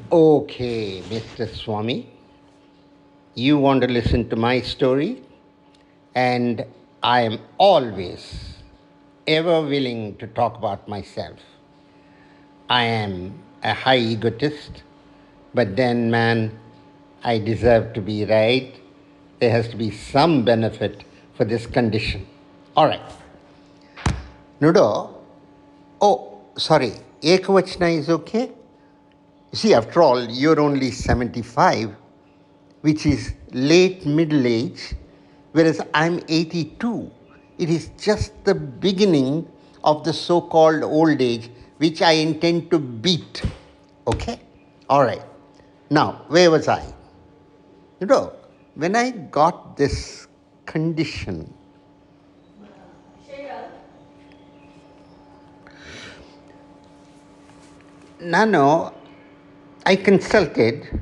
Okay, Mr. Swami, you want to listen to my story, and I am always ever willing to talk about myself. I am a high egotist, but then, man, I deserve to be right. There has to be some benefit for this condition. All right. Nudo, oh, sorry, Ekavachna is okay? See, after all, you're only 75, which is late middle age, whereas I'm 82. It is just the beginning of the so called old age, which I intend to beat. Okay? All right. Now, where was I? You know, when I got this condition, Nano, I consulted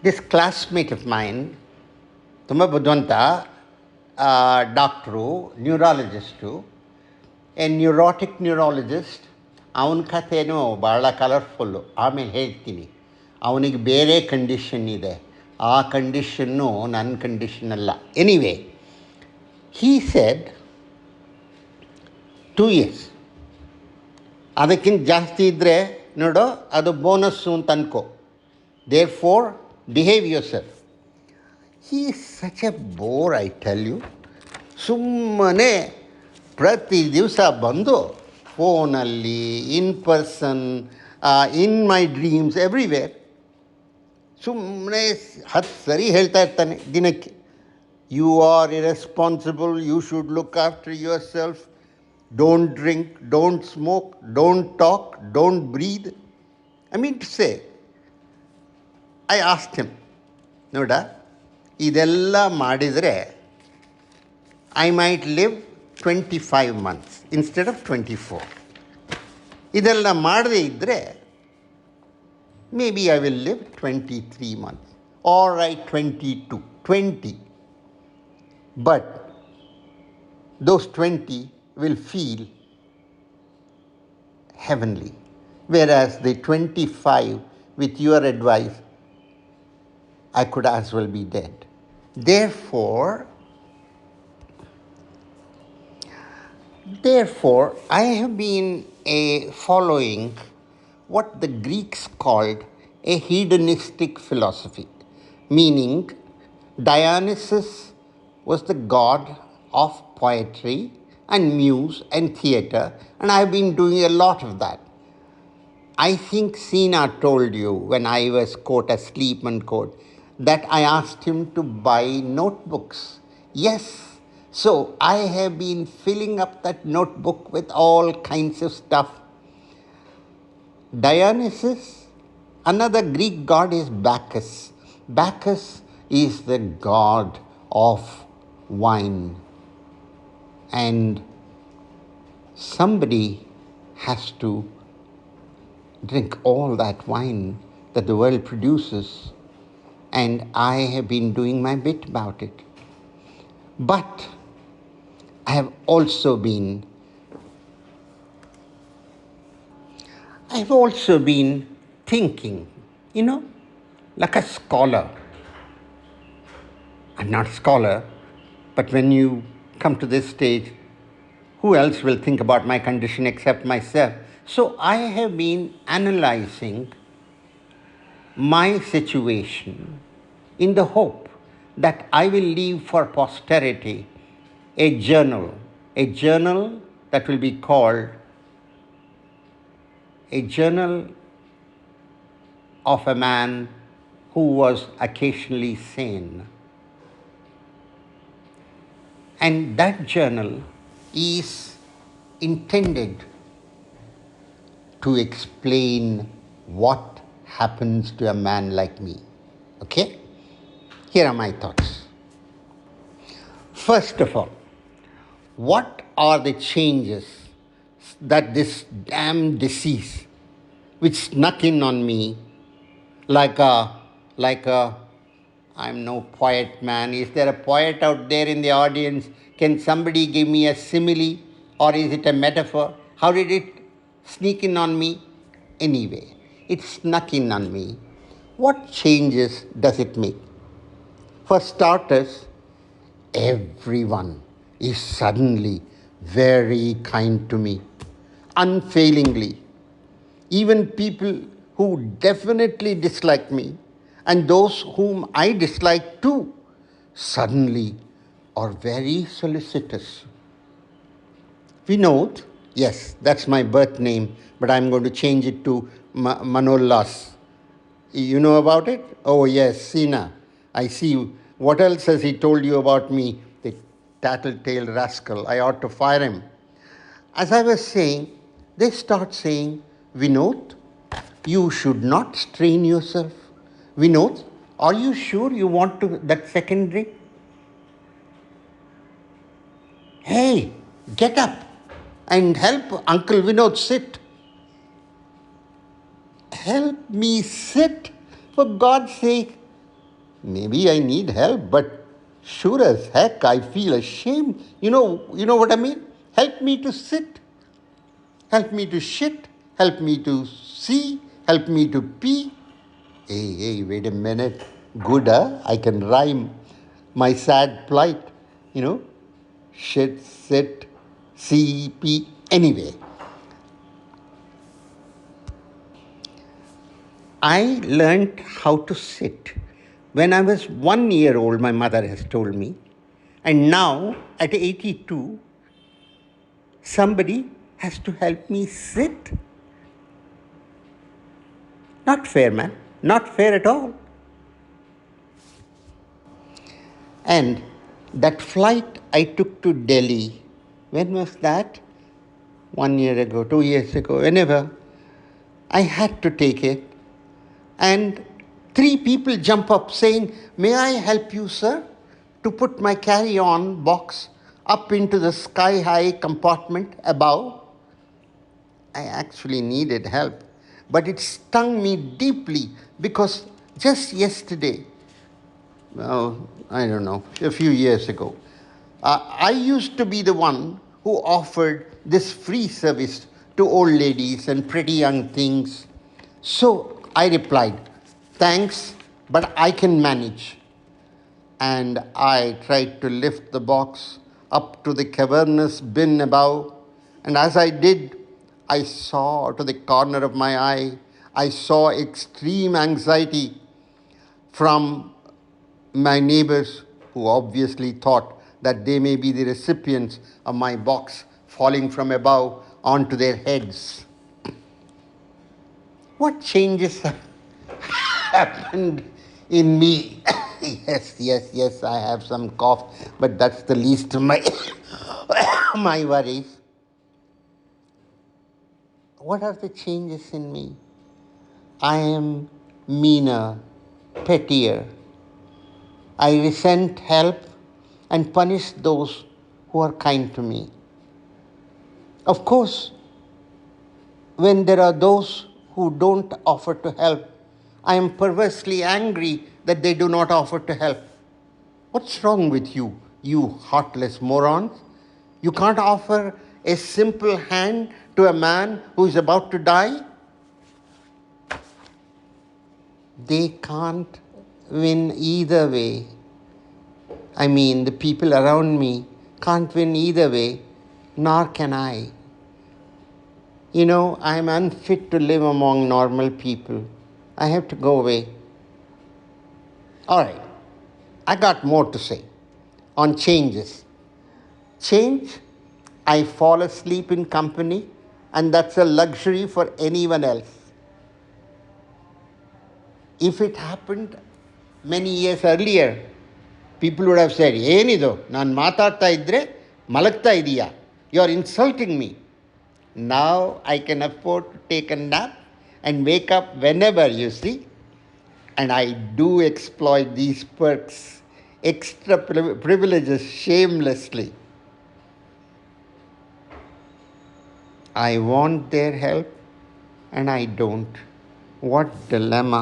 this classmate of mine, ತುಂಬ ಬುದ್ಧಿವಂತ doctor ನ್ಯೂರಾಲಜಿಸ್ಟು A ನ್ಯೂರಾಟಿಕ್ neurologist. ಅವನ ಕಥೆನೂ ಭಾಳ colourful, ಆಮೇಲೆ ಹೇಳ್ತೀನಿ. ಅವನಿಗೆ ಬೇರೆ condition ಇದೆ, ಆ ಕಂಡೀಷನ್ನು ನನ್ನ ಕಂಡೀಷನ್ ಅಲ್ಲ. ಎನಿವೇ, ಹೀ ಸೆಡ್ 2 years, ಅದಕ್ಕಿಂತ ಜಾಸ್ತಿ ಇದ್ದರೆ ನೋಡೋ ಅದು ಬೋನಸ್ಸು ಅಂತ ಅನ್ಕೋ. Therefore behave yourself. He is such a bore, I tell you. ಸುಮ್ಮನೆ ಪ್ರತಿ ದಿವಸ ಬಂದು ಫೋನಲ್ಲಿ, in person, in my dreams, everywhere ಸುಮ್ಮನೆ 10 ಸರಿ ಹೇಳ್ತಾ ಇರ್ತಾನೆ ದಿನಕ್ಕೆ. You are irresponsible, you should look after yourself, don't drink, don't smoke, don't talk, don't breathe. I mean to say, I asked him, ನೋಡ, ಇದೆಲ್ಲ ಮಾಡಿದರೆ I might live 25 months instead of 24. ಇದೆಲ್ಲ ಮಾಡದೇ ಇದ್ದರೆ maybe I will live 23 months or 22, 20. But those 20 will feel heavenly, whereas the 25, with your advice, I could as well be dead. Therefore, I have been following what the Greeks called a hedonistic philosophy, meaning Dionysus was the god of poetry and muse and theatre, and I've been doing a lot of that. I think Sina told you when I was, quote, asleep, unquote, that I asked him to buy notebooks. Yes, so I have been filling up that notebook with all kinds of stuff. Dionysus, another Greek god, is Bacchus. Bacchus is the god of wine. And somebody has to drink all that wine that the world produces, and I have been doing my bit about it. But I have also been thinking, like a scholar. I'm not a scholar, but when you come to this stage, who else will think about my condition except myself? So I have been analyzing my situation in the hope that I will leave for posterity a journal that will be called a journal of a man who was occasionally sane. And that journal is intended to explain what happens to a man like me. Okay? Here are my thoughts. First of all, what are the changes that this damn disease, which snuck in on me like a I'm no poet, man. Is there a poet out there in the audience? Can somebody give me a simile, or is it a metaphor? How did it sneak in on me? Anyway, it snuck in on me. What changes does it make? For starters, everyone is suddenly very kind to me, unfailingly. Even people who definitely dislike me and those whom I dislike too suddenly are very solicitous. Vinod, yes, that's my birth name, but I'm going to change it to Manollas. You know about it? Oh, yes, Sina. I see. What else has he told you about me? The tattletale rascal. I ought to fire him. As I was saying, they start saying, Vinod, you should not strain yourself. Vinod, are you sure you want to that second drink? Hey, get up and help Uncle Vinod sit. Help me sit, for God's sake. Maybe I need help, but sure as heck I feel ashamed. You know what I mean? Help me to sit, help me to shit, help me to see, help me to pee. Hey, wait a minute. Good, huh? I can rhyme my sad plight, you know? Shit, sit, see, pee. Anyway, I learned how to sit. When I was 1 year old, my mother has told me. And now, at 82, somebody has to help me sit. Not fair, man. Not fair at all. And that flight I took to Delhi, when was that? 1 year ago, 2 years ago, whenever. I had to take it. And three people jump up saying, May I help you, sir, to put my carry-on box up into the sky-high compartment above? I actually needed help, but it stung me deeply because just yesterday, well, I don't know, a few years ago, I used to be the one who offered this free service to old ladies and pretty young things. So I replied, Thanks, but I can manage. And I tried to lift the box up to the cavernous bin above. And as I did, I saw to the corner of my eye, I saw extreme anxiety from my neighbors who obviously thought that they may be the recipients of my box falling from above onto their heads. What changes happened in me? Yes, I have some cough, but that's the least of my, my worries. What are the changes in me? I am meaner, pettier. I resent help and punish those who are kind to me. Of course, when there are those who don't offer to help, I am perversely angry that they do not offer to help. What's wrong with you, you heartless morons? You can't offer a simple hand to a man who is about to die? They can't win either way. I mean, the people around me can't win either way, nor can I. You know, I'm unfit to live among normal people. I have to go away. All right, I got more to say on changes. Change, I fall asleep in company, and that's a luxury for anyone else. If it happened many years earlier, people would have said, ಏನಿದು ನಾನು ಮಾತಾಡ್ತಾ ಇದ್ರೆ ಮಲಗ್ತಾ ಇದೀಯಾ, you are insulting me. Now I can afford to take a nap and wake up whenever, you see. And I do exploit these perks, extra privileges shamelessly. I want their help and I don't. What dilemma.